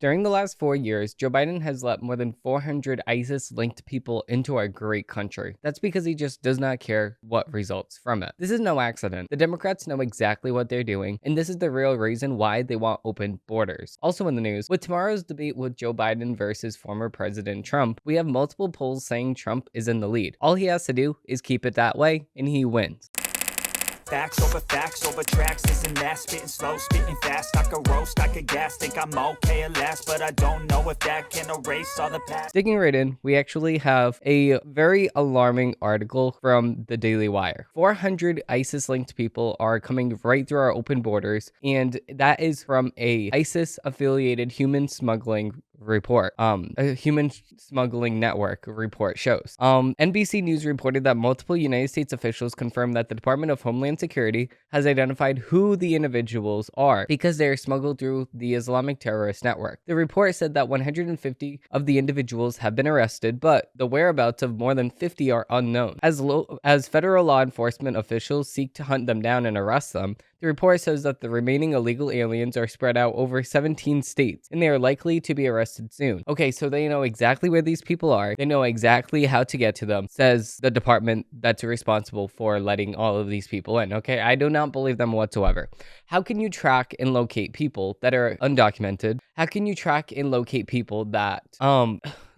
During the last 4 years, Joe Biden has let more than 400 ISIS-linked people into our great country. That's because he just does not care what results from it. This is no accident. The Democrats know exactly what they're doing, and this is the real reason why they want open borders. Also in the news, with tomorrow's debate with Joe Biden versus former President Trump, we have multiple polls saying Trump is in the lead. All he has to do is keep it that way, and he wins. Facts over tracks, this and that, spitting slow, spitting fast, I could roast, I could gas, think I'm okay at last, but I don't know if that can erase all the past. Digging right in, we actually have a very alarming article from the Daily Wire. 400 ISIS-linked people are coming right through our open borders, and that is from a ISIS-affiliated human smuggling report. A human smuggling network report shows. NBC News reported that multiple United States officials confirmed that the Department of Homeland Security has identified who the individuals are because they are smuggled through the Islamic terrorist network. The report said that 150 of the individuals have been arrested, but the whereabouts of more than 50 are unknown. As federal law enforcement officials seek to hunt them down and arrest them, the report says that the remaining illegal aliens are spread out over 17 states, and they are likely to be arrested soon. Okay, so they know exactly where these people are. They know exactly how to get to them, says the department that's responsible for letting all of these people in. Okay, I do not believe them whatsoever. How can you track and locate people that are undocumented? How can you track and locate people that,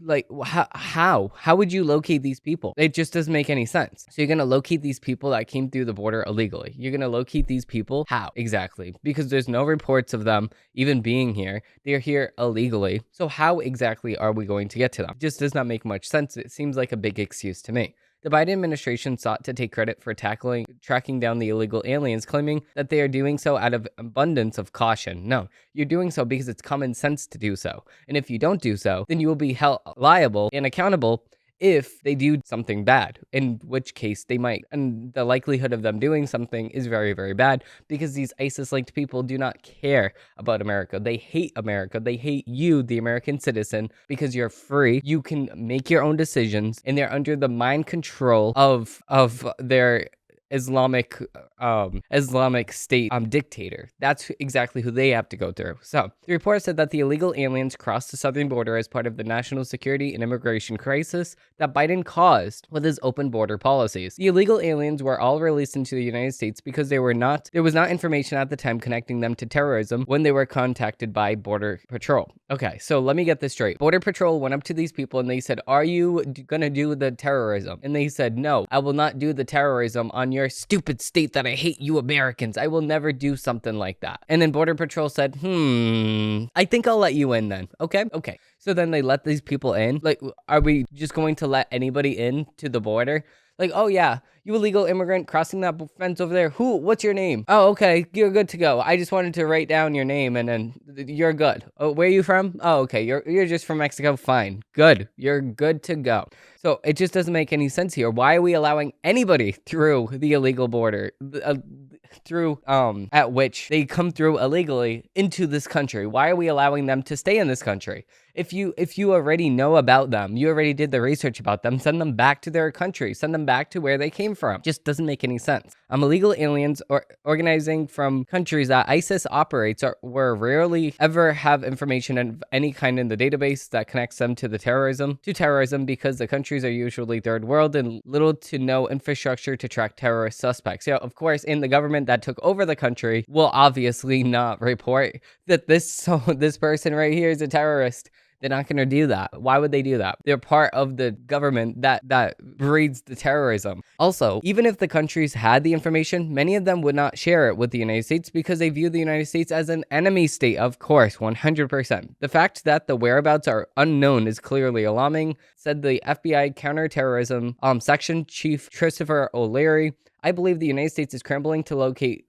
like, how would you locate these people? It just doesn't make any sense. So you're going to locate these people that came through the border illegally. You're going to locate these people. How exactly? Because there's no reports of them even being here. They're here illegally. So how exactly are we going to get to them? It just does not make much sense. It seems like a big excuse to me. The Biden administration sought to take credit for tracking down the illegal aliens, claiming that they are doing so out of abundance of caution. No, you're doing so because it's common sense to do so. And if you don't do so, then you will be held liable and accountable if they do something bad, in which case they might. And the likelihood of them doing something is very, very bad because these ISIS-linked people do not care about America. They hate America. They hate you, the American citizen, because you're free. You can make your own decisions, and they're under the mind control of their Islamic State dictator. That's exactly who they have to go through. So the report said that the illegal aliens crossed the southern border as part of the national security and immigration crisis that Biden caused with his open border policies. The illegal aliens were all released into the United States because there was not information at the time connecting them to terrorism when they were contacted by Border Patrol. Okay, so let me get this straight. Border Patrol went up to these people and they said, "Are you gonna do the terrorism?" And they said, "No, I will not do the terrorism on your stupid state that I hate you Americans. I will never do something like that." And then Border Patrol said, I think I'll let you in then. Okay. So then they let these people in. Like, are we just going to let anybody in to the border? Like, oh yeah, you illegal immigrant crossing that fence over there. What's your name? Oh, okay, you're good to go. I just wanted to write down your name and then you're good. Oh, where are you from? Oh, okay, you're just from Mexico. Fine. Good. You're good to go. So it just doesn't make any sense here. Why are we allowing anybody through the illegal border? At which they come through illegally into this country. Why are we allowing them to stay in this country? If you already know about them, you already did the research about them, send them back to their country, send them back to where they came from. Just doesn't make any sense. Illegal aliens organizing from countries that ISIS operates were rarely ever have information of any kind in the database that connects them to terrorism because the countries are usually third world and little to no infrastructure to track terrorist suspects. Yeah, of course, in the government that took over the country will obviously not report that this person right here is a terrorist. They're not going to do that. Why would they do that? They're part of the government that breeds the terrorism. Also, even if the countries had the information, many of them would not share it with the United States because they view the United States as an enemy state. Of course, 100%. The fact that the whereabouts are unknown is clearly alarming, said the FBI counterterrorism section chief Christopher O'Leary. I believe the United States is scrambling to locate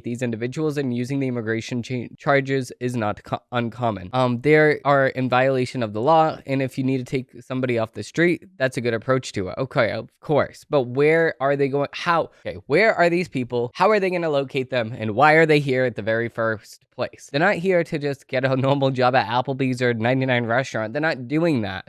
these individuals, and using the immigration charges is not uncommon. They are in violation of the law, and if you need to take somebody off the street, that's a good approach to it. Okay, of course. But where are they going? How? Okay, where are these people? How are they going to locate them? And why are they here at the very first place? They're not here to just get a normal job at Applebee's or 99 restaurant. They're not doing that.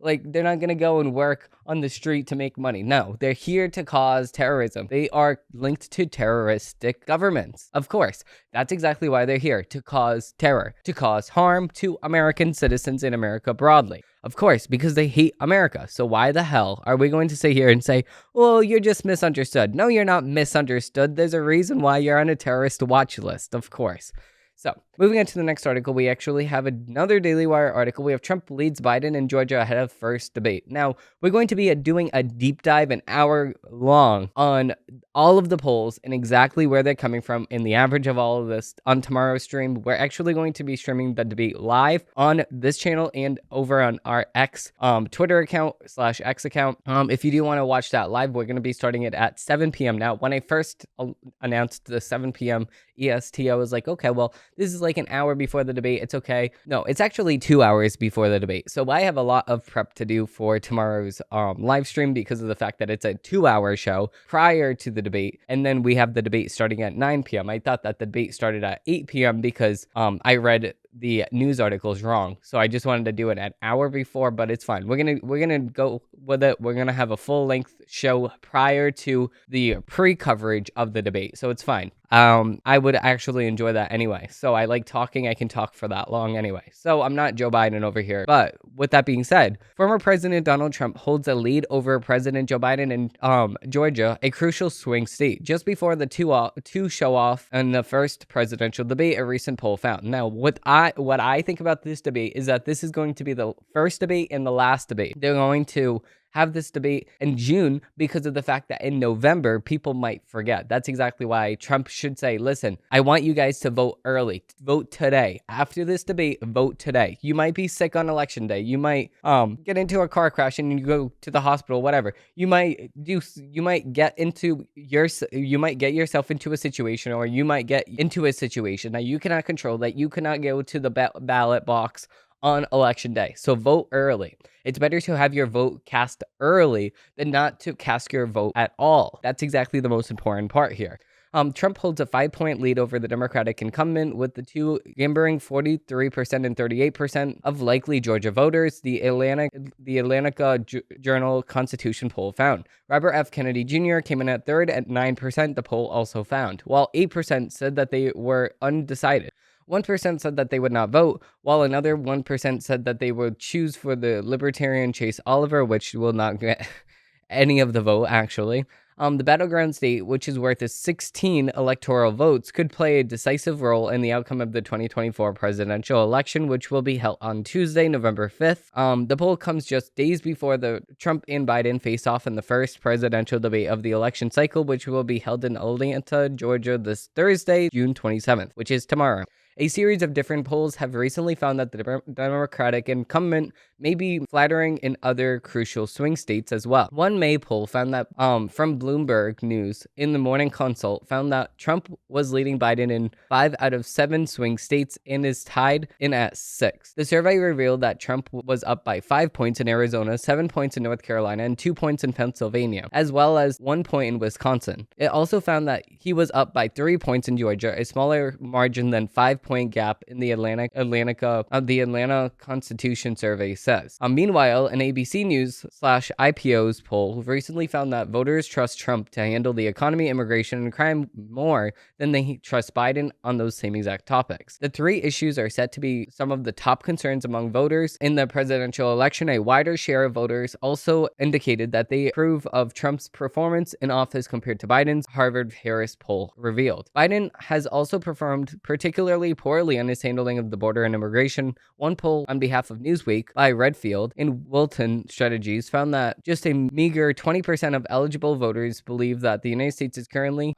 Like, they're not going to go and work on the street to make money. No, they're here to cause terrorism. They are linked to terroristic governments. Of course, that's exactly why they're here, to cause terror, to cause harm to American citizens in America broadly. Of course, because they hate America. So why the hell are we going to sit here and say, well, you're just misunderstood? No, you're not misunderstood. There's a reason why you're on a terrorist watch list, of course. So, moving on to the next article, we actually have another Daily Wire article. We have Trump leads Biden in Georgia ahead of first debate. Now, we're going to be doing a deep dive, an hour long, on all of the polls and exactly where they're coming from and the average of all of this on tomorrow's stream. We're actually going to be streaming the debate live on this channel and over on our X Twitter account / X account. If you do want to watch that live, we're going to be starting it at 7 p.m. Now, when I first announced the 7 p.m. EST, I was like, okay, well, this is like an hour before the debate. It's okay. No, it's actually 2 hours before the debate. So I have a lot of prep to do for tomorrow's live stream because of the fact that it's a 2-hour show prior to the debate. And then we have the debate starting at 9 p.m. I thought that the debate started at 8 p.m. because I read the news articles wrong. So I just wanted to do it an hour before, but it's fine. We're gonna go with it. We're gonna have a full length show prior to the pre-coverage of the debate. So it's fine. I would actually enjoy that anyway. So I like talking. I can talk for that long anyway. So I'm not Joe Biden over here. But with that being said, former President Donald Trump holds a lead over President Joe Biden in Georgia, a crucial swing state, just before the two show off in the first presidential debate, a recent poll found. Now, what I think about this debate is that this is going to be the first debate and the last debate. They're going to have this debate in June because of the fact that in November, people might forget. That's exactly why Trump should say, listen, I want you guys to vote early. Vote today. After this debate, vote today. You might be sick on election day. You might get into a car crash and you go to the hospital, whatever. You might get yourself into a situation, or you might get into a situation that you cannot control, that you cannot go to the ballot box on election day. So vote early. It's better to have your vote cast early than not to cast your vote at all. That's exactly the most important part here. Trump holds a 5-point lead over the Democratic incumbent, with the two gambling 43% and 38% of likely Georgia voters, the Atlantic Journal-Constitution poll found. Robert F. Kennedy Jr. came in at third at 9%, the poll also found, while 8% said that they were undecided. 1% said that they would not vote, while another 1% said that they would choose for the Libertarian Chase Oliver, which will not get any of the vote, actually. The battleground state, which is worth 16 electoral votes, could play a decisive role in the outcome of the 2024 presidential election, which will be held on Tuesday, November 5th. The poll comes just days before the Trump and Biden face off in the first presidential debate of the election cycle, which will be held in Atlanta, Georgia this Thursday, June 27th, which is tomorrow. A series of different polls have recently found that the Democratic incumbent may be flattering in other crucial swing states as well. One May poll found that from Bloomberg News in the Morning Consult found that Trump was leading Biden in 5 out of 7 swing states and is tied in at 6. The survey revealed that Trump was up by 5 points in Arizona, 7 points in North Carolina, and 2 points in Pennsylvania, as well as 1 point in Wisconsin. It also found that he was up by 3 points in Georgia, a smaller margin than 5-point gap in the Atlanta Constitution survey says. Meanwhile, an ABC News / IPO's poll recently found that voters trust Trump to handle the economy, immigration, and crime more than they trust Biden on those same exact topics. The 3 issues are set to be some of the top concerns among voters in the presidential election. A wider share of voters also indicated that they approve of Trump's performance in office compared to Biden's, Harvard-Harris poll revealed. Biden has also performed particularly poorly on his handling of the border and immigration. One poll on behalf of Newsweek by Redfield and Wilton Strategies found that just a meager 20% of eligible voters believe that the United States is currently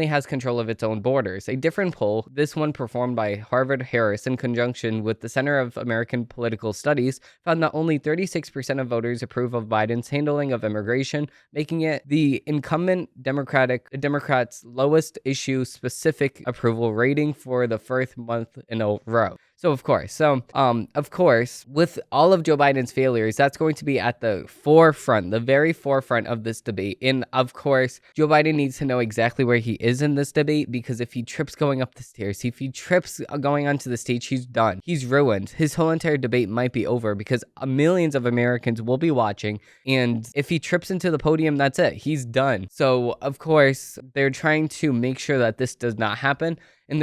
has control of its own borders. A different poll, this one performed by Harvard-Harris in conjunction with the Center of American Political Studies, found that only 36% of voters approve of Biden's handling of immigration, making it the incumbent Democrats' lowest issue-specific approval rating for the first month in a row. So of course, with all of Joe Biden's failures, that's going to be at the forefront, the very forefront of this debate. And of course, Joe Biden needs to know exactly where he is in this debate, because if he trips going up the stairs, if he trips going onto the stage, he's done. He's ruined. His whole entire debate might be over, because millions of Americans will be watching. And if he trips into the podium, that's it. He's done. So of course, they're trying to make sure that this does not happen. In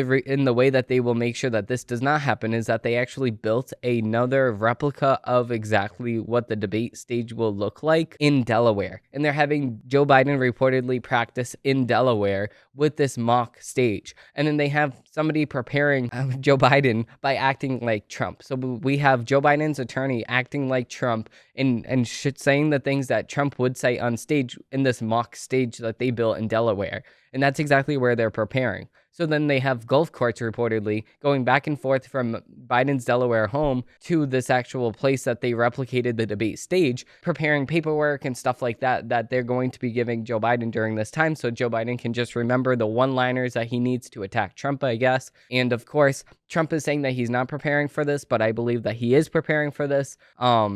the way that they will make sure that this does not happen is that they actually built another replica of exactly what the debate stage will look like in Delaware. And they're having Joe Biden reportedly practice in Delaware with this mock stage. And then they have somebody preparing Joe Biden by acting like Trump. So we have Joe Biden's attorney acting like Trump and saying the things that Trump would say on stage in this mock stage that they built in Delaware. And that's exactly where they're preparing. So then they have golf carts reportedly going back and forth from Biden's Delaware home to this actual place that they replicated the debate stage, preparing paperwork and stuff like that they're going to be giving Joe Biden during this time, so Joe Biden can just remember the one-liners that he needs to attack Trump, I guess. And of course, Trump is saying that he's not preparing for this, but I believe that he is preparing for this.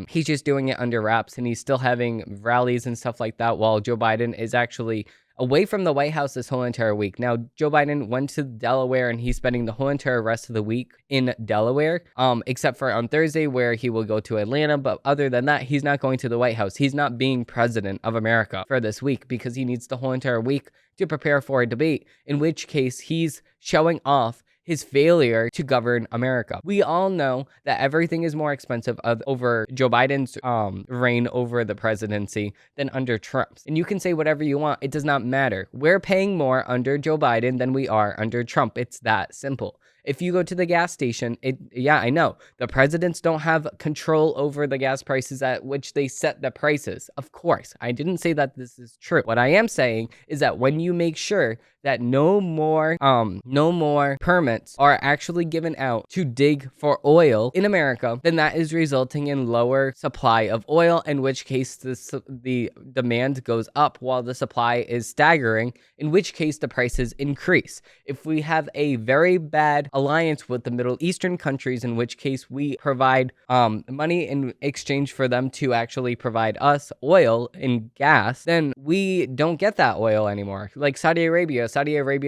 He's just doing it under wraps, and he's still having rallies and stuff like that while Joe Biden is actually away from the White House this whole entire week. Now, Joe Biden went to Delaware, and he's spending the whole entire rest of the week in Delaware, except for on Thursday, where he will go to Atlanta. But other than that, he's not going to the White House. He's not being president of America for this week, because he needs the whole entire week to prepare for a debate, in which case he's showing off his failure to govern America. We all know that everything is more expensive over Joe Biden's reign over the presidency than under Trump's. And you can say whatever you want. It does not matter. We're paying more under Joe Biden than we are under Trump. It's that simple. If you go to the gas station, I know the presidents don't have control over the gas prices at which they set the prices. Of course, I didn't say that this is true. What I am saying is that when you make sure that no more permits are actually given out to dig for oil in America, then that is resulting in lower supply of oil, in which case the demand goes up while the supply is staggering, in which case the prices increase. If we have a very bad alliance with the Middle Eastern countries, in which case we provide money in exchange for them to actually provide us oil and gas, then we don't get that oil anymore. Like Saudi Arabia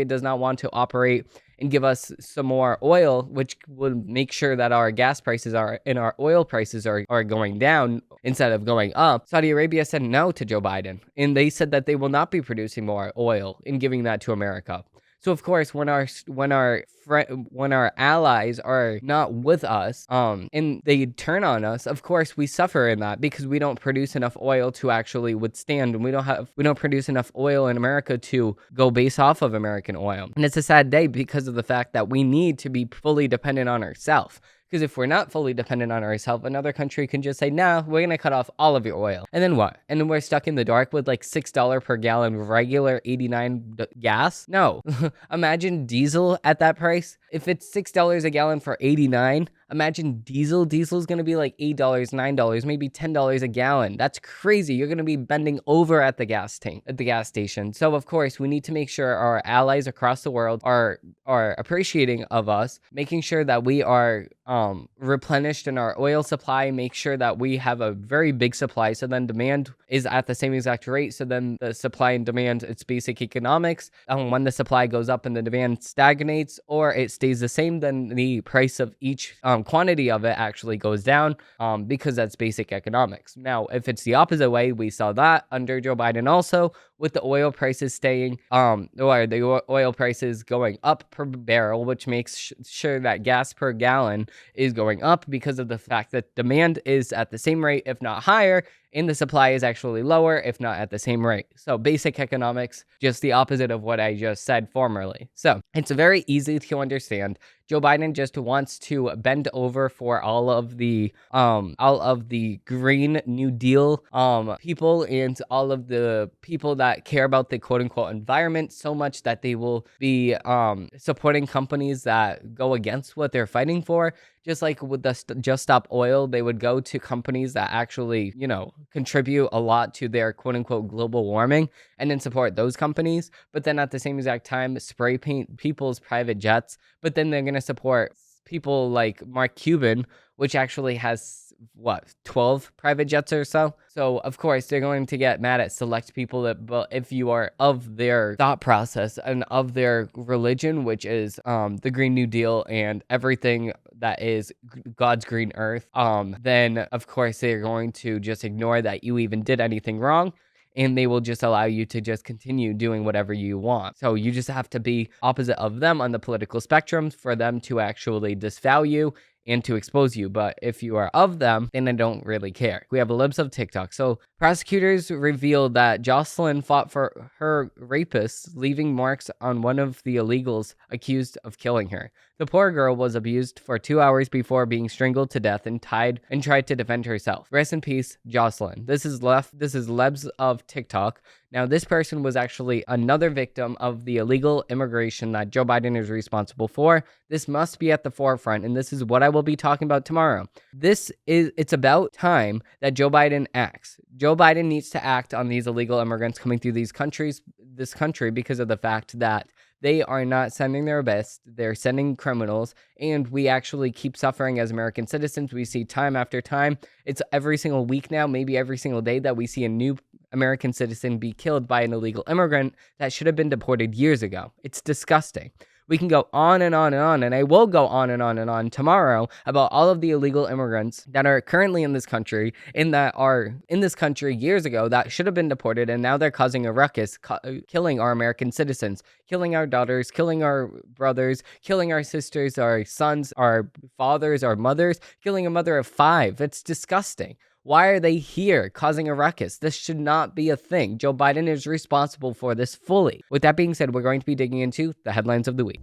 does not want to operate and give us some more oil, which would make sure that our gas prices and our oil prices are going down instead of going up. Saudi Arabia said no to Joe Biden, and they said that they will not be producing more oil and giving that to America. So of course, when our allies are not with us, and they turn on us, of course we suffer in that, because we don't produce enough oil to actually withstand, and we don't produce enough oil in America to go base off of American oil. And it's a sad day because of the fact that we need to be fully dependent on ourselves. Because if we're not fully dependent on ourselves, another country can just say, nah, we're going to cut off all of your oil. And then what? And then we're stuck in the dark with like $6 per gallon regular 89 gas? No. Imagine diesel at that price. If it's $6 a gallon for 89, imagine diesel. Diesel's going to be like $8, $9, maybe $10 a gallon. That's crazy. You're going to be bending over at the gas station. So of course, we need to make sure our allies across the world are appreciating of us, making sure that we are replenished in our oil supply, make sure that we have a very big supply, so then demand is at the same exact rate. So then the supply and demand, it's basic economics. When the supply goes up and the demand stagnates or it stays the same, then the price of each quantity of it actually goes down, because that's basic economics. Now, if it's the opposite way, we saw that under Joe Biden also, with the oil prices staying, or the oil prices going up per barrel, which makes sure that gas per gallon is going up because of the fact that demand is at the same rate, if not higher, and the supply is actually lower, if not at the same rate. So basic economics, just the opposite of what I just said formerly. So it's very easy to understand. Joe Biden just wants to bend over for all of the Green New Deal people, and all of the people that care about the quote unquote environment so much that they will be supporting companies that go against what they're fighting for. Just like with the Just Stop Oil, they would go to companies that actually, contribute a lot to their quote unquote global warming, and then support those companies. But then at the same exact time, spray paint people's private jets. But then they're going to support people like Mark Cuban, which actually has 12 private jets or so. So of course they're going to get mad at select people that, but if you are of their thought process and of their religion, which is the Green New Deal and everything that is God's green earth, then of course they're going to just ignore that you even did anything wrong, and they will just allow you to just continue doing whatever you want. So you just have to be opposite of them on the political spectrum for them to actually disvalue and to expose you. But if you are of them, then I don't really care. We have libs of TikTok. So prosecutors revealed that Jocelyn fought for her rapists, leaving marks on one of the illegals accused of killing her. The poor girl was abused for 2 hours before being strangled to death and tied and tried to defend herself. Rest in peace, Jocelyn. This is Lebs of TikTok. Now, this person was actually another victim of the illegal immigration that Joe Biden is responsible for. This must be at the forefront, and this is what I will be talking about tomorrow. It's about time that Joe Biden acts. Joe Biden needs to act on these illegal immigrants coming through this country, because of the fact that they are not sending their best. They're sending criminals, and we actually keep suffering as American citizens. We see time after time. It's every single week now, maybe every single day, that we see a new American citizen be killed by an illegal immigrant that should have been deported years ago. It's disgusting. We can go on and on and on, and I will go on and on and on tomorrow about all of the illegal immigrants that are currently in this country and that are in this country years ago that should have been deported, and now they're causing a ruckus, killing our American citizens, killing our daughters, killing our brothers, killing our sisters, our sons, our fathers, our mothers, killing a mother of 5. It's disgusting. Why are they here causing a ruckus? This should not be a thing. Joe Biden is responsible for this fully. With that being said, we're going to be digging into the headlines of the week.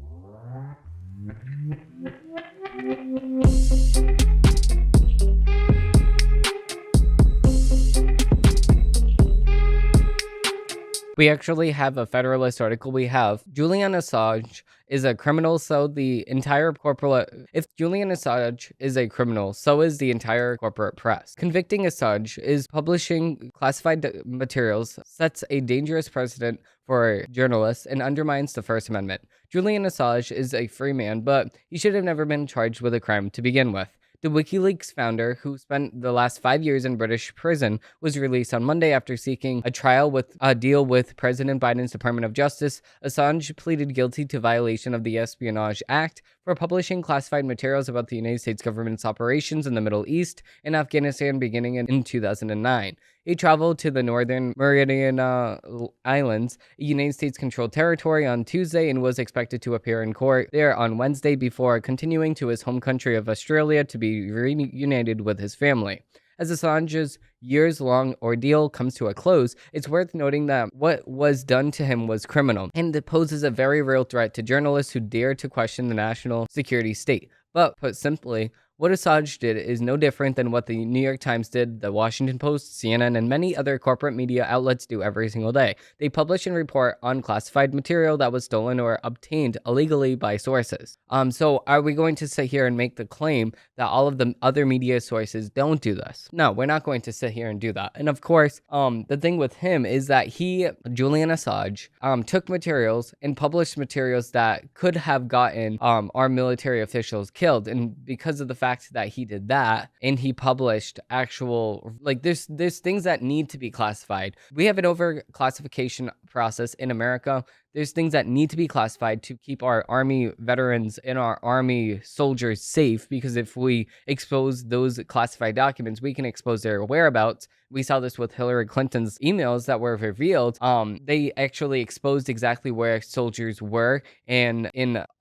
We actually have a Federalist article. We have Julian Assange is a criminal, so the entire corporate... If Julian Assange is a criminal, so is the entire corporate press. Convicting Assange is publishing classified materials, sets a dangerous precedent for journalists, and undermines the First Amendment. Julian Assange is a free man, but he should have never been charged with a crime to begin with. The WikiLeaks founder, who spent the last 5 years in British prison, was released on Monday after seeking a deal with President Biden's Department of Justice. Assange pleaded guilty to violation of the Espionage Act for publishing classified materials about the United States government's operations in the Middle East and Afghanistan beginning in 2009. He traveled to the Northern Mariana Islands, a United States-controlled territory, on Tuesday and was expected to appear in court there on Wednesday before continuing to his home country of Australia to be reunited with his family. As Assange's years-long ordeal comes to a close, it's worth noting that what was done to him was criminal, and it poses a very real threat to journalists who dare to question the national security state. But put simply, what Assange did is no different than what the New York Times did, the Washington Post, CNN, and many other corporate media outlets do every single day. They publish and report on classified material that was stolen or obtained illegally by sources. So are we going to sit here and make the claim that all of the other media sources don't do this? No, we're not going to sit here and do that. And of course, the thing with him is that Julian Assange, took materials and published materials that could have gotten our military officials killed. And because of the fact that he did that, and he published actual, there's things that need to be classified. We have an overclassification process in America. There's things that need to be classified to keep our army veterans and our army soldiers safe, because if we expose those classified documents, we can expose their whereabouts. We saw this with Hillary Clinton's emails that were revealed. They actually exposed exactly where soldiers were in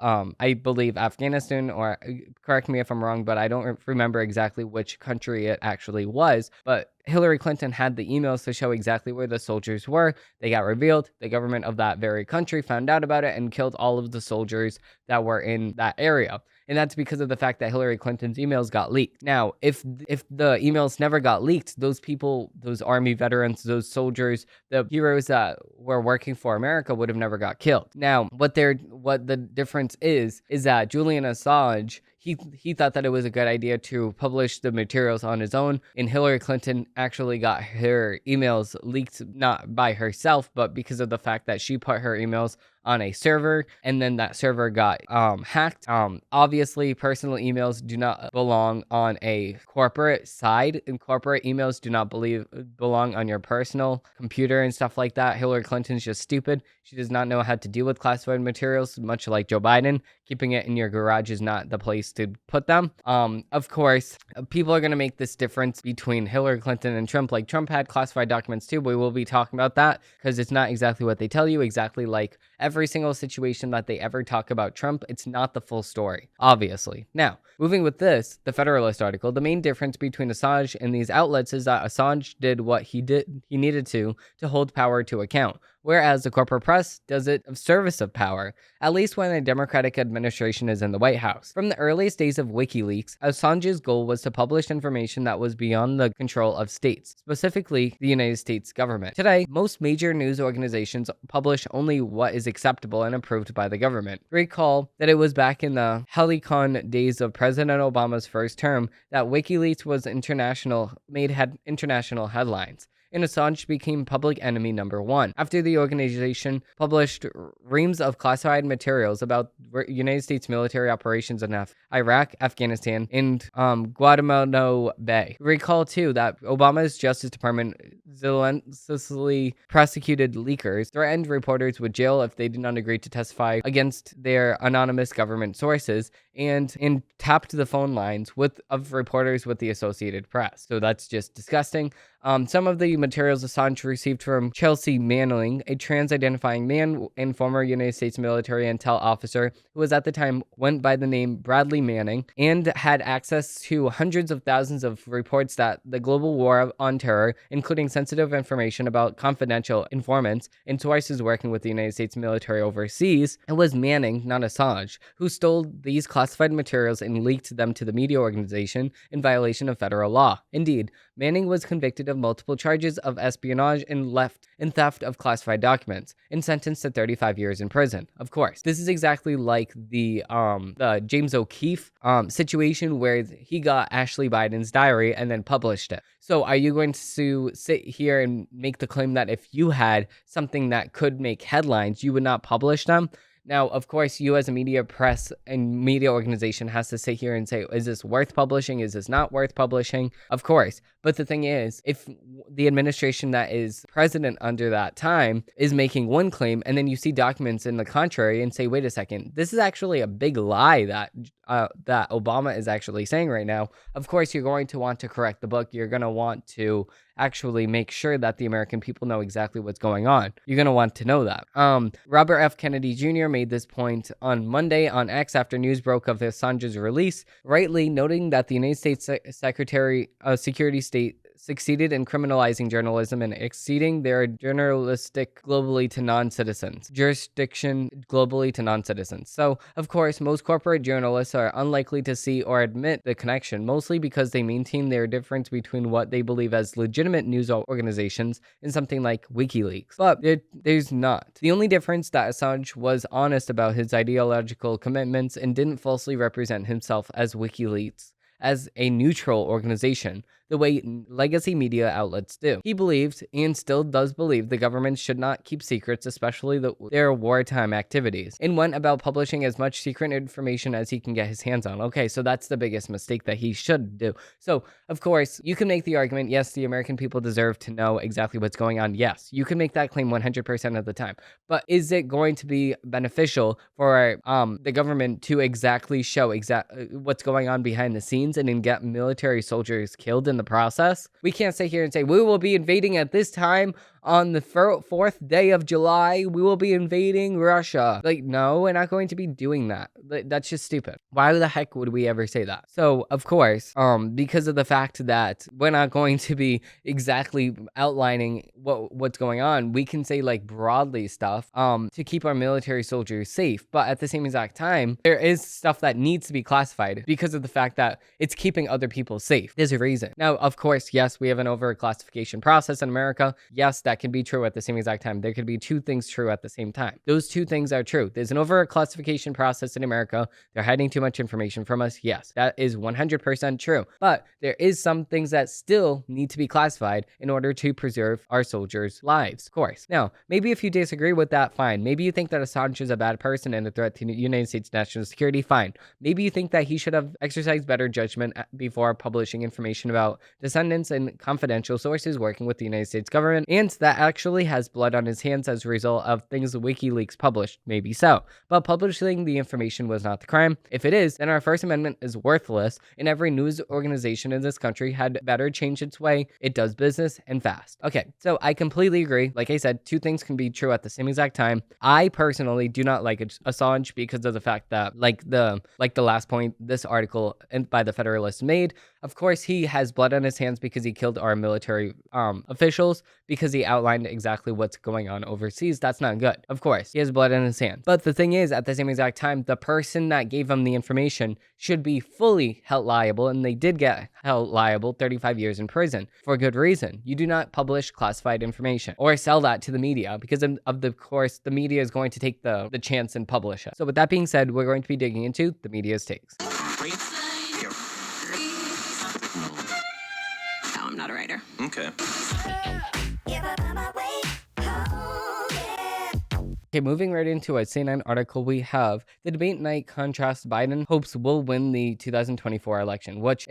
I believe Afghanistan, or correct me if I'm wrong, but I don't remember exactly which country it actually was. But Hillary Clinton had the emails to show exactly where the soldiers were. They got revealed. The government of that very country found out about it and killed all of the soldiers that were in that area. And that's because of the fact that Hillary Clinton's emails got leaked. Now, if the emails never got leaked, those people, those army veterans, those soldiers, the heroes that were working for America would have never got killed. Now, what the difference is that Julian Assange, he thought that it was a good idea to publish the materials on his own, and Hillary Clinton actually got her emails leaked, not by herself, but because of the fact that she put her emails on a server, and then that server got hacked. Obviously, personal emails do not belong on a corporate side, and corporate emails do not belong on your personal computer and stuff like that. Hillary Clinton's just stupid. She does not know how to deal with classified materials, much like Joe Biden. Keeping it in your garage is not the place to put them. Of course, people are going to make this difference between Hillary Clinton and Trump. Like, Trump had classified documents too, but we will be talking about that because it's not exactly what they tell you. Exactly like every single situation that they ever talk about Trump, it's not the full story, obviously. Now, moving with this, the Federalist article, the main difference between Assange and these outlets is that Assange did what he needed to hold power to account, whereas the corporate press does it of service of power, at least when a Democratic administration is in the White House. From the earliest days of WikiLeaks, Assange's goal was to publish information that was beyond the control of states, specifically the United States government. Today, most major news organizations publish only what is acceptable and approved by the government. Recall that it was back in the Helicon days of President Obama's first term that WikiLeaks was international headlines, and Assange became public enemy number one after the organization published reams of classified materials about United States military operations in Iraq, Afghanistan, and Guantanamo Bay. Recall too that Obama's Justice Department zealously prosecuted leakers, threatened reporters with jail if they did not agree to testify against their anonymous government sources, and tapped the phone lines of reporters with the Associated Press. So that's just disgusting. Some of the materials Assange received from Chelsea Manning, a trans-identifying man and former United States military intel officer who was at the time went by the name Bradley Manning, and had access to hundreds of thousands of reports that the global war on terror, including sensitive information about confidential informants and sources working with the United States military overseas. It was Manning, not Assange, who stole these classified materials and leaked them to the media organization in violation of federal law. Indeed, Manning was convicted of multiple charges of espionage and theft of classified documents, and sentenced to 35 years in prison. Of course, this is exactly like the James O'Keefe situation where he got Ashley Biden's diary and then published it. So are you going to sit here and make the claim that if you had something that could make headlines, you would not publish them? Now, of course, you as a media press and media organization has to sit here and say, is this worth publishing? Is this not worth publishing? Of course. But the thing is, if the administration that is president under that time is making one claim, and then you see documents in the contrary and say, wait a second, this is actually a big lie that Obama is actually saying right now, of course, you're going to want to correct the book. You're going to want to actually make sure that the American people know exactly what's going on. You're going to want to know that. Robert F. Kennedy Jr. made this point on Monday on X after news broke of Assange's release, rightly noting that the United States Secretary of Security State succeeded in criminalizing journalism and exceeding their jurisdiction globally to non-citizens. So, of course, most corporate journalists are unlikely to see or admit the connection, mostly because they maintain their difference between what they believe as legitimate news organizations and something like WikiLeaks. But there's not. The only difference that Assange was honest about his ideological commitments and didn't falsely represent himself as WikiLeaks as a neutral organization, the way legacy media outlets do. He believed, and still does believe, the government should not keep secrets, especially their wartime activities, and went about publishing as much secret information as he can get his hands on. Okay, so that's the biggest mistake that he should do. So, of course, you can make the argument, yes, the American people deserve to know exactly what's going on. Yes, you can make that claim 100% of the time. But is it going to be beneficial for the government to exactly show what's going on behind the scenes and then get military soldiers killed in the process? We can't sit here and say, we will be invading at this time on the 4th day of July, we will be invading Russia. Like, no, we're not going to be doing that. That's just stupid. Why the heck would we ever say that? So, of course, because of the fact that we're not going to be exactly outlining what's going on, we can say like broadly stuff to keep our military soldiers safe. But at the same exact time, there is stuff that needs to be classified because of the fact that it's keeping other people safe. There's a reason. Now, of course, yes, we have an overclassification process in America. Yes, that that can be true at the same exact time. There could be two things true at the same time. Those two things are true. There's an overclassification process in America. They're hiding too much information from us. Yes, that is 100% true. But there is some things that still need to be classified in order to preserve our soldiers' lives, of course. Now, maybe if you disagree with that, fine. Maybe you think that Assange is a bad person and a threat to the United States national security, fine. Maybe you think that he should have exercised better judgment before publishing information about descendants and confidential sources working with the United States government, and that actually has blood on his hands as a result of things WikiLeaks published. Maybe so. But publishing the information was not the crime. If it is, then our First Amendment is worthless, and every news organization in this country had better change its way it does business and fast. Okay, so I completely agree. Like I said, two things can be true at the same exact time. I personally do not like Assange because of the fact that, like the last point this article by the Federalist made, of course he has blood on his hands because he killed our military officials, because he outlined exactly what's going on overseas. That's not good. Of course, he has blood on his hands. But the thing is, at the same exact time, the person that gave him the information should be fully held liable, and they did get held liable 35 years in prison for good reason. You do not publish classified information or sell that to the media because of course, the media is going to take the chance and publish it. So with that being said, we're going to be digging into the media's takes. No, I'm not a writer. Okay. Okay, moving right into a CNN article, we have the debate night contrasts Biden hopes will win the 2024 election, which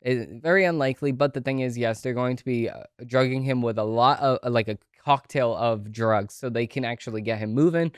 is very unlikely. But the thing is, yes, they're going to be drugging him with a lot of like a cocktail of drugs so they can actually get him moving.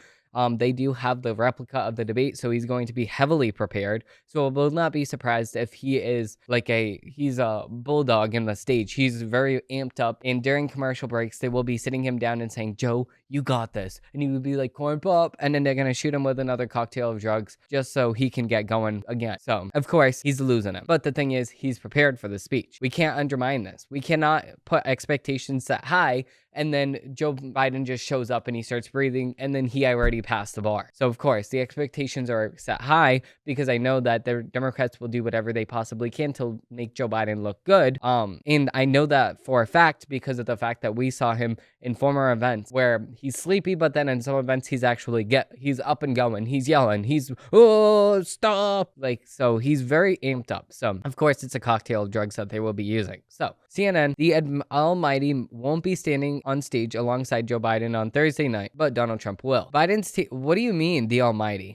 They do have the replica of the debate, so he's going to be heavily prepared. So I will not be surprised if he is he's a bulldog in the stage. He's very amped up, and during commercial breaks, they will be sitting him down and saying, "Joe, you got this." And he would be like, "Corn pop," and then they're going to shoot him with another cocktail of drugs just so he can get going again. So, of course, he's losing him. But the thing is, he's prepared for the speech. We can't undermine this. We cannot put expectations that high and then Joe Biden just shows up and he starts breathing, and then he already passed the bar. So, of course, the expectations are set high because I know that the Democrats will do whatever they possibly can to make Joe Biden look good. And I know that for a fact because of the fact that we saw him in former events where he's sleepy, but then in some events he's up and going. He's yelling. He's, "Oh, stop!" So he's very amped up. So, of course, it's a cocktail of drugs that they will be using. So, CNN, the Almighty won't be standing on stage alongside Joe Biden on Thursday night, but Donald Trump will. What do you mean, the Almighty?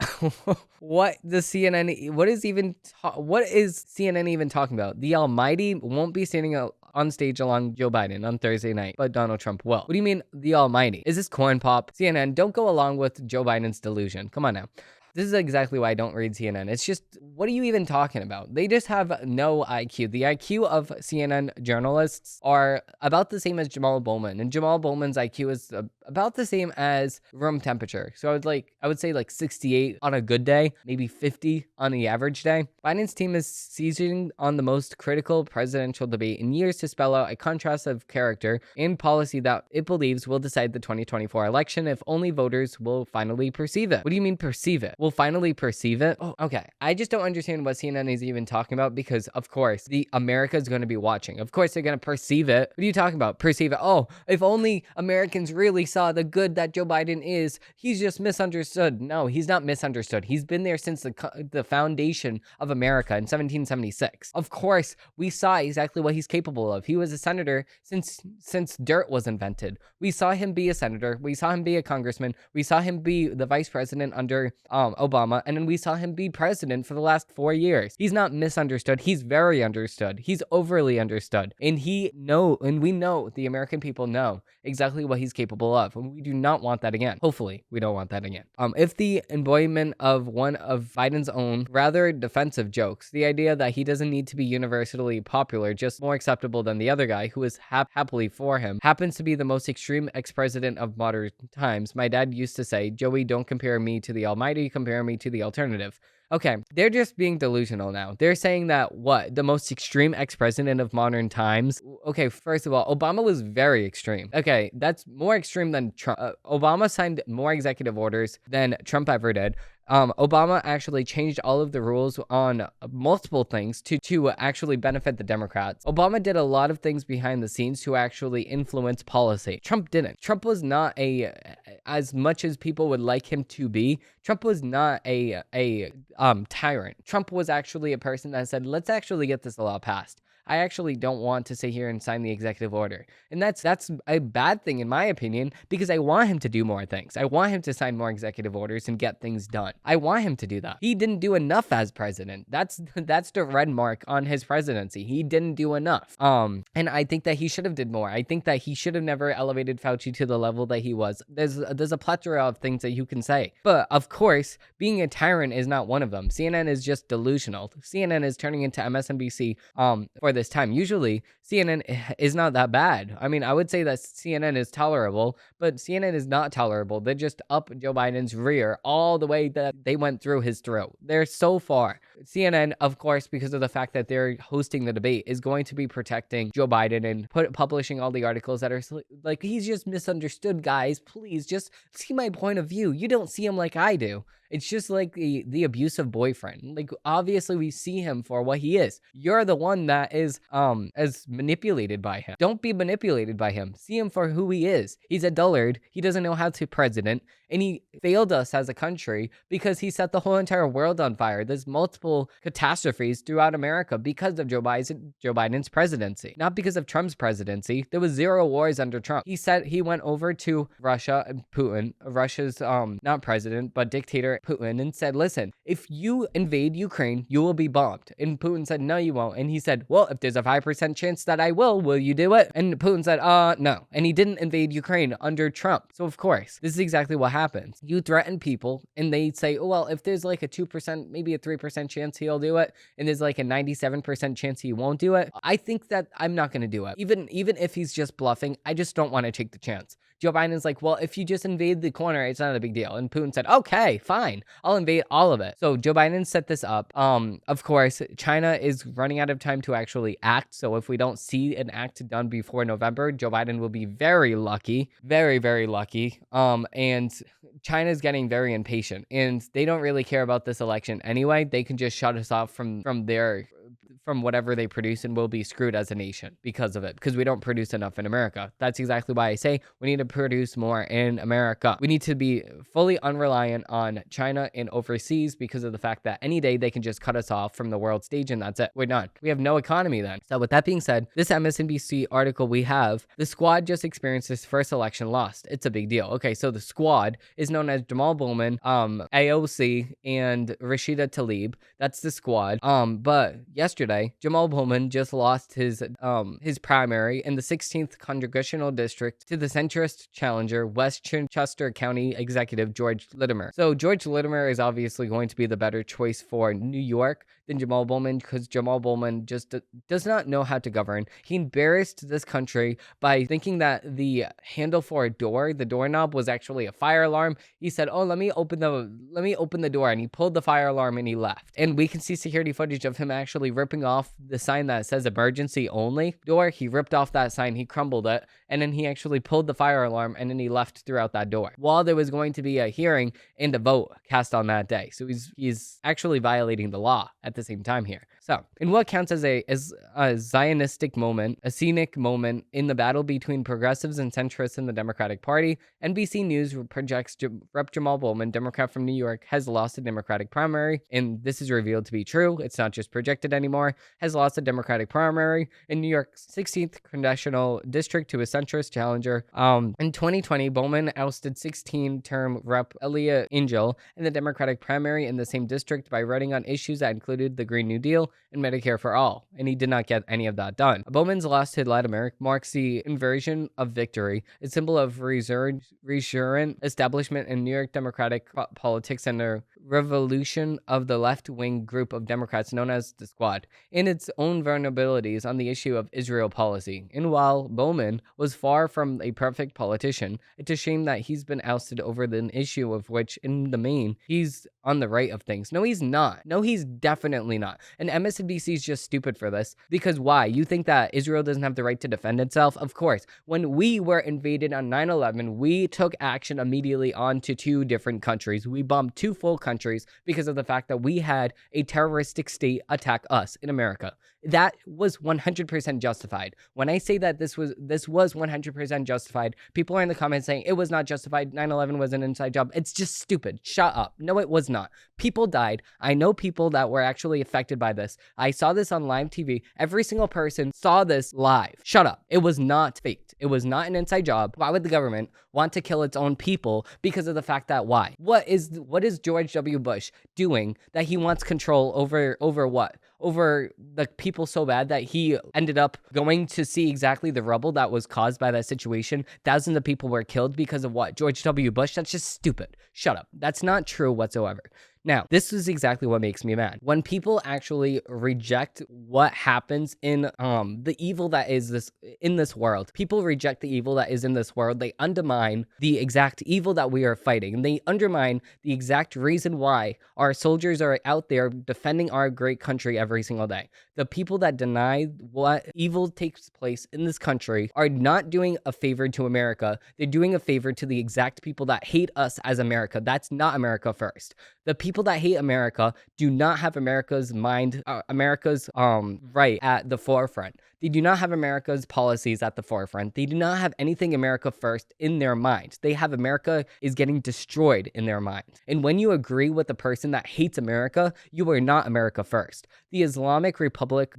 What is CNN even talking about? The Almighty won't be standing on stage along Joe Biden on Thursday night, but Donald Trump will. What do you mean, the Almighty? Is this corn pop? CNN, don't go along with Joe Biden's delusion. Come on now. This is exactly why I don't read CNN. It's just, what are you even talking about? They just have no IQ. The IQ of CNN journalists are about the same as Jamal Bowman, and Jamal Bowman's IQ is about the same as room temperature. So I would say 68 on a good day, maybe 50 on the average day. Biden's team is seizing on the most critical presidential debate in years to spell out a contrast of character and policy that it believes will decide the 2024 election if only voters will finally perceive it. What do you mean perceive it? Will finally perceive it? Oh, okay. I just don't understand what CNN is even talking about because, of course, the America is going to be watching. Of course, they're going to perceive it. What are you talking about? Perceive it. Oh, if only Americans really saw the good that Joe Biden is, he's just misunderstood. No, he's not misunderstood. He's been there since the foundation of America in 1776. Of course, we saw exactly what he's capable of. He was a senator since dirt was invented. We saw him be a senator. We saw him be a congressman. We saw him be the vice president under Obama, and then we saw him be president for the last 4 years. He's not misunderstood. He's very understood. He's overly understood. And we know, the American people know exactly what he's capable of. And we do not want that again. Hopefully, we don't want that again. If the embodiment of one of Biden's own rather defensive jokes, the idea that he doesn't need to be universally popular, just more acceptable than the other guy who is happily for him, happens to be the most extreme ex-president of modern times. My dad used to say, "Joey, don't compare me to the Almighty, compare me to the alternative." Okay, they're just being delusional now. They're saying that, the most extreme ex-president of modern times? Okay, first of all, Obama was very extreme. Okay, that's more extreme than Trump. Obama signed more executive orders than Trump ever did. Obama actually changed all of the rules on multiple things to actually benefit the Democrats. Obama did a lot of things behind the scenes to actually influence policy. Trump didn't. Trump was not as much as people would like him to be. Trump was not a tyrant. Trump was actually a person that said, let's actually get this law passed. I actually don't want to sit here and sign the executive order. And that's a bad thing in my opinion, because I want him to do more things. I want him to sign more executive orders and get things done. I want him to do that. He didn't do enough as president. That's the red mark on his presidency. He didn't do enough. And I think that he should have did more. I think that he should have never elevated Fauci to the level that he was. There's a plethora of things that you can say. But of course, being a tyrant is not one of them. CNN is just delusional. CNN is turning into MSNBC for this time. Usually CNN is not that bad. I mean, I would say that CNN is tolerable, but CNN is not tolerable. They're just up Joe Biden's rear all the way that they went through his throat. They're so far. CNN, of course, because of the fact that they're hosting the debate, is going to be protecting Joe Biden and publishing all the articles that are like, he's just misunderstood, guys. Please just see my point of view. You don't see him like I do. It's just like the abusive boyfriend. Like, obviously we see him for what he is. You're the one that is as manipulated by him. Don't be manipulated by him. See him for who he is. He's a dullard. He doesn't know how to president, and he failed us as a country because he set the whole entire world on fire. There's multiple catastrophes throughout America because of Joe Biden's presidency, not because of Trump's presidency. There was 0 wars under Trump. He said he went over to Russia and Putin, Russia's not president but dictator Putin, and said, listen, if you invade Ukraine, you will be bombed. And Putin said, no, you won't. And he said, well, if there's a 5% chance that I will you do it? And Putin said, no. And he didn't invade Ukraine under Trump. So of course, this is exactly what happens. You threaten people and they say, oh, well, if there's like a 2%, maybe a 3% chance he'll do it, and there's like a 97% chance he won't do it, I think that I'm not going to do it. Even if he's just bluffing, I just don't want to take the chance. Joe Biden's like, well, if you just invade the corner, it's not a big deal. And Putin said, okay, fine, I'll invade all of it. So Joe Biden set this up. Of course, China is running out of time to actually act. So if we don't see an act done before November, Joe Biden will be very lucky, very, very lucky. And China's getting very impatient, and they don't really care about this election anyway. They can just shut us off from whatever they produce, and we'll be screwed as a nation because of it, because we don't produce enough in America. That's exactly why I say we need to produce more in America. We need to be fully unreliant on China and overseas, because of the fact that any day they can just cut us off from the world stage and that's it. We're done. We have no economy then. So with that being said, this MSNBC article we have, the Squad just experienced its first election lost. It's a big deal. Okay, so the Squad is known as Jamal Bowman, AOC, and Rashida Tlaib. That's the Squad. But yesterday, Jamal Bowman just lost his primary in the 16th congressional district to the centrist challenger, Westchester County Executive George Litimer. So George Litimer is obviously going to be the better choice for New York than Jamal Bowman, because Jamal Bowman just does not know how to govern. He embarrassed this country by thinking that the handle for a door, the doorknob, was actually a fire alarm. He said, oh, let me open the door, and he pulled the fire alarm and he left. And we can see security footage of him actually ripping off the sign that says emergency only door. He ripped off that sign, he crumbled it, and then he actually pulled the fire alarm, and then he left throughout that door while there was going to be a hearing and a vote cast on that day. So he's actually violating the law at the same time here. So in what counts as a Zionistic moment, a scenic moment in the battle between progressives and centrists in the Democratic Party, NBC News projects Rep. Jamal Bowman, Democrat from New York, has lost a Democratic primary, and this is revealed to be true. It's not just projected anymore. Has lost a Democratic primary in New York's 16th congressional district to a centrist challenger. In 2020, Bowman ousted 16-term Rep. Elia Angel in the Democratic primary in the same district by running on issues that included the Green New Deal and Medicare for All, and he did not get any of that done. Bowman's loss to Latimer marks the inversion of victory, a symbol of resurgent establishment in New York Democratic politics and a revolution of the left-wing group of Democrats known as the Squad, in its own vulnerabilities on the issue of Israel policy. And while Bowman was far from a perfect politician, it's a shame that he's been ousted over an issue of which, in the main, he's on the right of things. No, he's not. No, he's definitely Definitely not. And MSNBC is just stupid for this because why? You think that Israel doesn't have the right to defend itself? Of course. When we were invaded on 9/11, we took action immediately onto 2 different countries. We bombed 2 full countries because of the fact that we had a terroristic state attack us in America. That was 100% justified. When I say that this was 100% justified, people are in the comments saying it was not justified. 9/11 was an inside job. It's just stupid. Shut up. No, it was not. People died. I know people that were actually affected by this. I saw this on live TV. Every single person saw this live. Shut up. It was not faked. It was not an inside job. Why would the government want to kill its own people because of the fact that why? What is George W. Bush doing that he wants control over what? Over the people so bad that he ended up going to see exactly the rubble that was caused by that situation. Thousands of people were killed because of what? George W. Bush? That's just stupid. Shut up. That's not true whatsoever. Now, this is exactly what makes me mad. When people actually reject what happens in the evil that is in this world, people reject the evil that is in this world. They undermine the exact evil that we are fighting. And they undermine the exact reason why our soldiers are out there defending our great country every single day. The people that deny what evil takes place in this country are not doing a favor to America. They're doing a favor to the exact people that hate us as America. That's not America first. The people that hate America do not have America's right at the forefront. They do not have America's policies at the forefront. They do not have anything America first in their mind. They have America is getting destroyed in their mind. And when you agree with the person that hates America, you are not America first. The Islamic Republic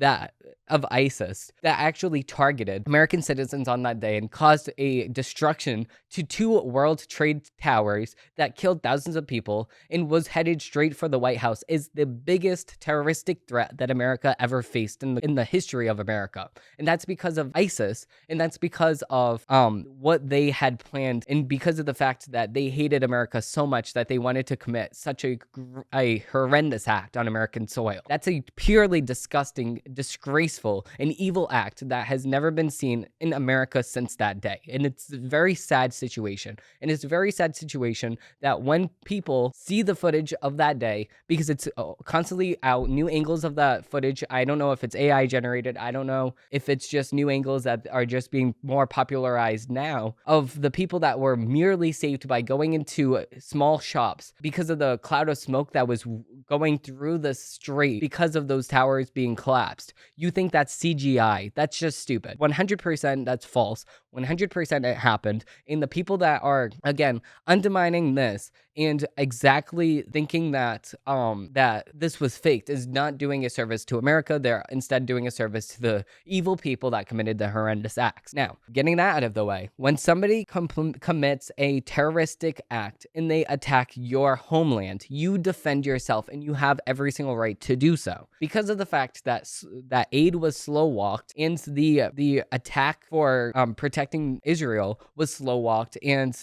of ISIS that actually targeted American citizens on that day and caused a destruction to 2 World Trade Towers that killed thousands of people and was headed straight for the White House is the biggest terroristic threat that America ever faced in the history of America. And that's because of ISIS, and that's because of what they had planned, and because of the fact that they hated America so much that they wanted to commit such a horrendous act on American soil. That's a purely disgusting, disgraceful, and evil act that has never been seen in America since that day. And it's a very sad situation. And it's a very sad situation that when people see the footage of that day, because it's constantly out, new angles of that footage. I don't know if it's AI generated. I don't know if it's just new angles that are just being more popularized now of the people that were merely saved by going into small shops because of the cloud of smoke that was going through the street because of those towers being collapsed. You think that's CGI. That's just stupid. 100% that's false. 100% it happened. And the people that are, again, undermining this and exactly thinking that that this was faked is not doing a service to America. They're instead doing a service to the evil people that committed the horrendous acts. Now, getting that out of the way, when somebody commits a terroristic act and they attack your homeland, you defend yourself and you have every single right to do so. Because of the fact that that aid was slow walked and the attack for protecting Israel was slow walked, and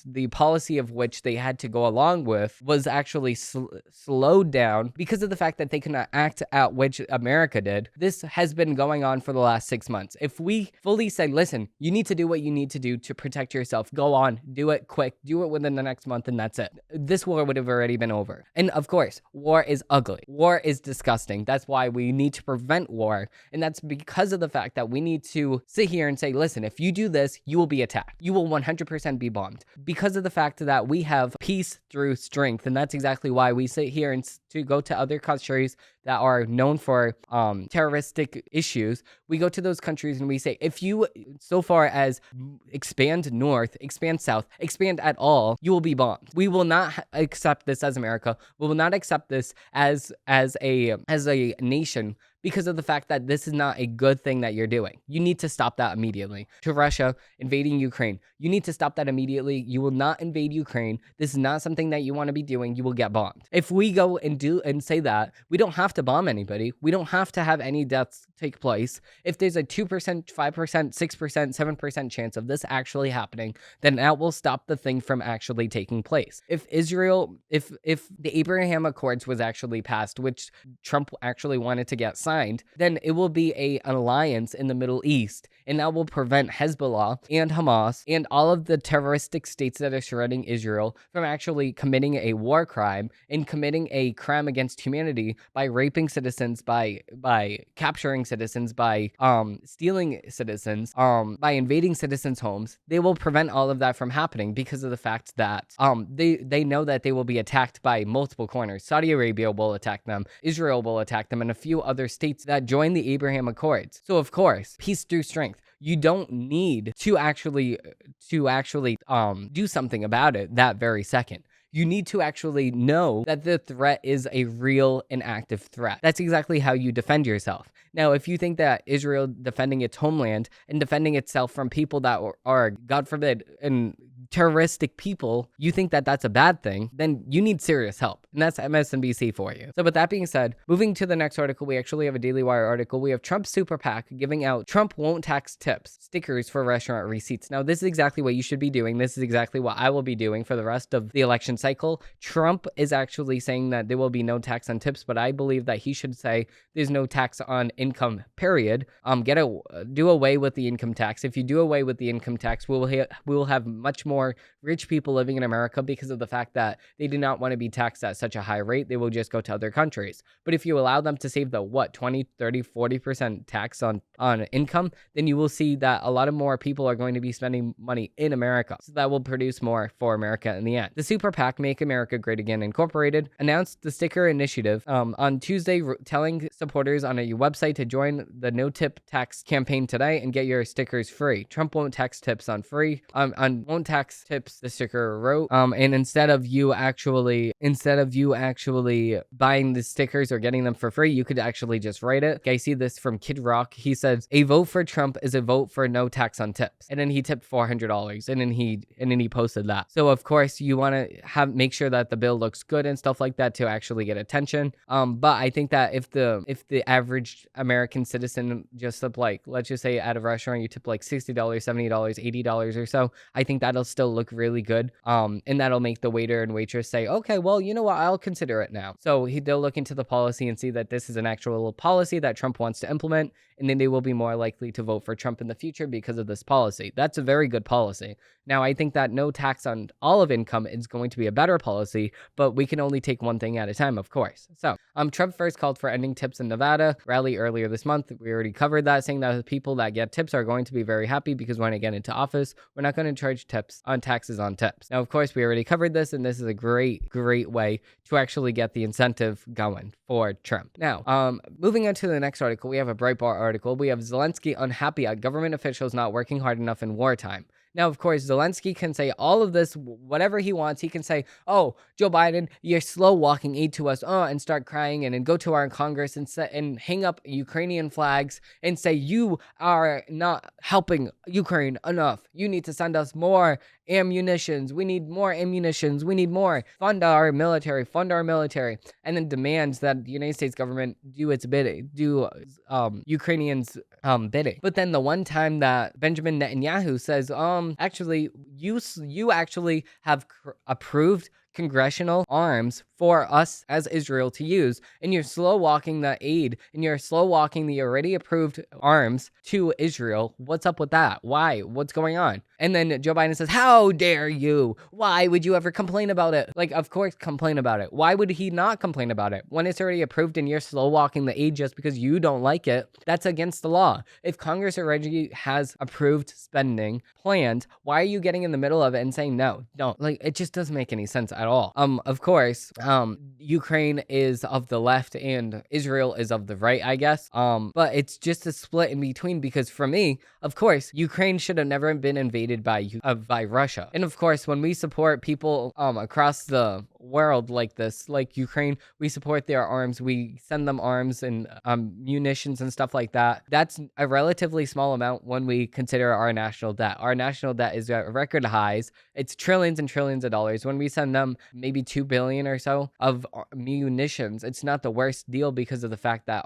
the policy of which they had to go along with was actually slowed down because of the fact that they could not act out which America did. This has been going on for the last 6 months. If we fully said, listen, you need to do what you need to do to protect yourself, go on, do it quick, do it within the next month, and that's it. This war would have already been over. And of course, war is ugly. War is disgusting. That's why we need to prevent war. And that's because of the fact that we need to sit here and say, listen, if you do this, you will be attacked. You will 100% be bombed. Because of the fact that we have peace through strength. And that's exactly why we sit here and to go to other countries that are known for terroristic issues. We go to those countries and we say, if you so far as expand north, expand south, expand at all, you will be bombed. We will not accept this as America. We will not accept this as a nation because of the fact that this is not a good thing that you're doing. You need to stop that immediately. To Russia invading Ukraine, you need to stop that immediately. You will not invade Ukraine. This is not something that you want to be doing. You will get bombed. If we go and do and say that, we don't have to bomb anybody. We don't have to have any deaths take place. If there's a 2%, 5%, 6%, 7% chance of this actually happening, then that will stop the thing from actually taking place. If Israel, if the Abraham Accords was actually passed, which Trump actually wanted to get signed, then it will be an alliance in the Middle East, and that will prevent Hezbollah and Hamas and all of the terroristic states that are surrounding Israel from actually committing a war crime and committing a crime against humanity by raping citizens, by capturing citizens, by stealing citizens, by invading citizens' homes, they will prevent all of that from happening because of the fact that they know that they will be attacked by multiple corners. Saudi Arabia will attack them, Israel will attack them, and a few other states that join the Abraham Accords. So of course, peace through strength. You don't need to actually do something about it that very second. You need to actually know that the threat is a real and active threat. That's exactly how you defend yourself. Now, if you think that Israel defending its homeland and defending itself from people that are, God forbid, and terroristic people, you think that that's a bad thing, then you need serious help. And that's MSNBC for you. So with that being said, moving to the next article, we actually have a Daily Wire article. We have Trump Super PAC giving out Trump won't tax tips stickers for restaurant receipts. Now, this is exactly what you should be doing. This is exactly what I will be doing for the rest of the election cycle. Trump is actually saying that there will be no tax on tips, but I believe that he should say there's no tax on income, period. Do away with the income tax. If you do away with the income tax, we will have much more rich people living in America because of the fact that they do not want to be taxed at such a high rate. They will just go to other countries. But if you allow them to save the 20, 30, 40% tax on income, then you will see that a lot of more people are going to be spending money in America. So that will produce more for America in the end. The Super PAC Make America Great Again Incorporated announced the sticker initiative on Tuesday, telling supporters on a website to join the no tip tax campaign today and get your stickers free. Trump won't tax tips on won't tax tips, the sticker wrote. And instead of you actually buying the stickers or getting them for free, you could actually just write it. I see this from Kid Rock. He says a vote for Trump is a vote for no tax on tips, and then he tipped $400, and then he posted that. So of course you want to make sure that the bill looks good and stuff like that to actually get attention. But I think that if the average American citizen just tip, like, let's just say at a restaurant you tip like $60, $70, $80 or so, I think that'll still look really good. And that'll make the waiter and waitress say, okay, well, you know what, I'll consider it now. So they'll look into the policy and see that this is an actual policy that Trump wants to implement, and then they will be more likely to vote for Trump in the future because of this policy. That's a very good policy. Now, I think that no tax on all of income is going to be a better policy, but we can only take one thing at a time, of course. So, Trump first called for ending tips in Nevada rally earlier this month. We already covered that, saying that the people that get tips are going to be very happy because when I get into office, we're not going to charge tips on taxes on tips. Now, of course, we already covered this, and this is a great way to actually get the incentive going for Trump. Now, moving on to the next article, we have a Breitbart article. We have Zelensky unhappy at government officials not working hard enough in wartime. Now, of course, Zelensky can say all of this, whatever he wants. He can say, oh, Joe Biden, you're slow walking aid to us, and start crying, and then go to our Congress and hang up Ukrainian flags and say, you are not helping Ukraine enough. You need to send us more ammunitions. We need more ammunitions. We need more. Fund our military. And then demands that the United States government do its bidding, Ukrainians' bidding. But then the one time that Benjamin Netanyahu says, actually, you actually have approved congressional arms for us as Israel to use, and you're slow walking the aid, and you're slow walking the already approved arms to Israel. What's up with that? Why? What's going on? And then Joe Biden says, how dare you? Why would you ever complain about it? Like, of course, complain about it. Why would he not complain about it? When it's already approved and you're slow walking the aid just because you don't like it, that's against the law. If Congress already has approved spending planned, why are you getting in the middle of it and saying no? No, like, it just doesn't make any sense at all. Of course, Ukraine is of the left and Israel is of the right, I guess. But it's just a split in between, because for me, of course, Ukraine should have never been invaded by Russia. And of course, when we support people across the world like this, like Ukraine, we support their arms, we send them arms and munitions and stuff like that. That's a relatively small amount when we consider our national debt. Our national debt is at record highs. It's trillions and trillions of dollars. When we send them maybe $2 billion or so of munitions, it's not the worst deal because of the fact that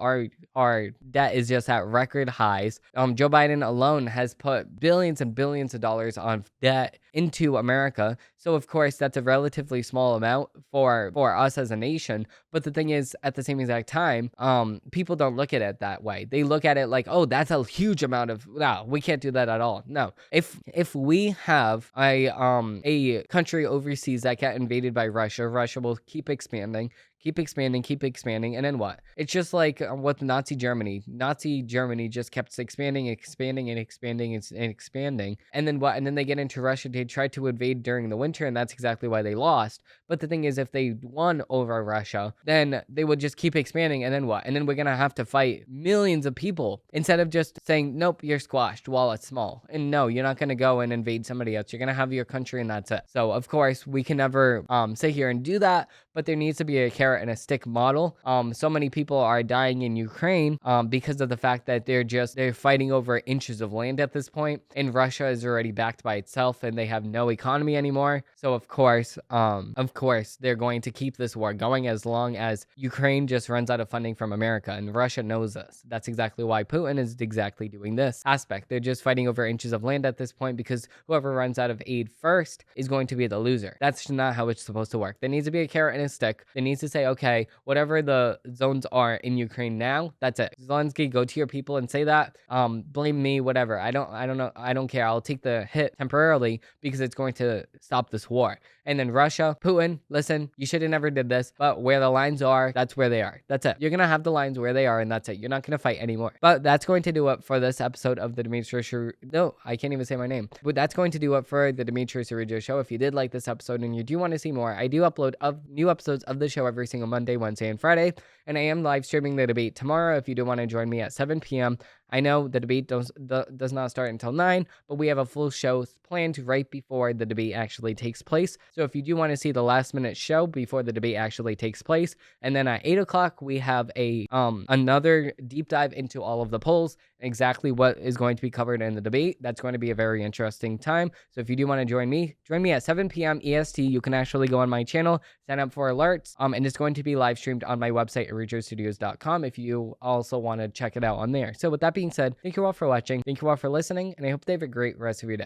our debt is just at record highs. Joe Biden alone has put billions and billions of dollars on debt into America. So of course, that's a relatively small amount for us as a nation. But the thing is, at the same exact time, people don't look at it that way. They look at it like, oh, that's a huge amount of, no, we can't do that at all. No, if we have a country overseas that got invaded by Russia will keep expanding, keep expanding, and then what? It's just like with Nazi Germany. Nazi Germany just kept expanding, and then what? And then they get into Russia. They tried to invade during the winter, and that's exactly why they lost. But the thing is, if they won over Russia, then they would just keep expanding, and then what? And then we're gonna have to fight millions of people instead of just saying, nope, you're squashed while it's small. And no, you're not gonna go and invade somebody else. You're gonna have your country, and that's it. So of course, we can never sit here and do that, but there needs to be a carrot and a stick model. So many people are dying in Ukraine because of the fact that they're fighting over inches of land at this point, and Russia is already backed by itself, and they have no economy anymore. So of course, they're going to keep this war going as long as Ukraine just runs out of funding from America, and Russia knows this. That's exactly why Putin is exactly doing this aspect. They're just fighting over inches of land at this point because whoever runs out of aid first is going to be the loser. That's not how it's supposed to work. There needs to be a carrot and a stick. There needs to say, okay, whatever the zones are in Ukraine now, that's it. Zelensky, go to your people and say that. Blame me, whatever. I don't know. I don't care. I'll take the hit temporarily because it's going to stop this war. And then Russia, Putin, listen, you should have never did this, but where the lines are, that's where they are. That's it. You're going to have the lines where they are, and that's it. You're not going to fight anymore. But that's going to do it for this episode of the Demetrius No, I can't even say my name. But that's going to do it for the Demetrius Cerullo Show. If you did like this episode and you do want to see more, I do upload new episodes of the show every single Monday, Wednesday, and Friday. And I am live streaming the debate tomorrow if you do want to join me at 7 p.m. I know the debate does not start until 9, but we have a full show planned right before the debate actually takes place. So if you do want to see the last minute show before the debate actually takes place, and then at 8 o'clock, we have another deep dive into all of the polls, exactly what is going to be covered in the debate. That's going to be a very interesting time. So if you do want to join me at 7 p.m. EST. You can actually go on my channel, sign up for alerts, and it's going to be live streamed on my website, arudjostudios.com, if you also want to check it out on there. So with that being said, thank you all for watching, thank you all for listening, and I hope they have a great rest of your day.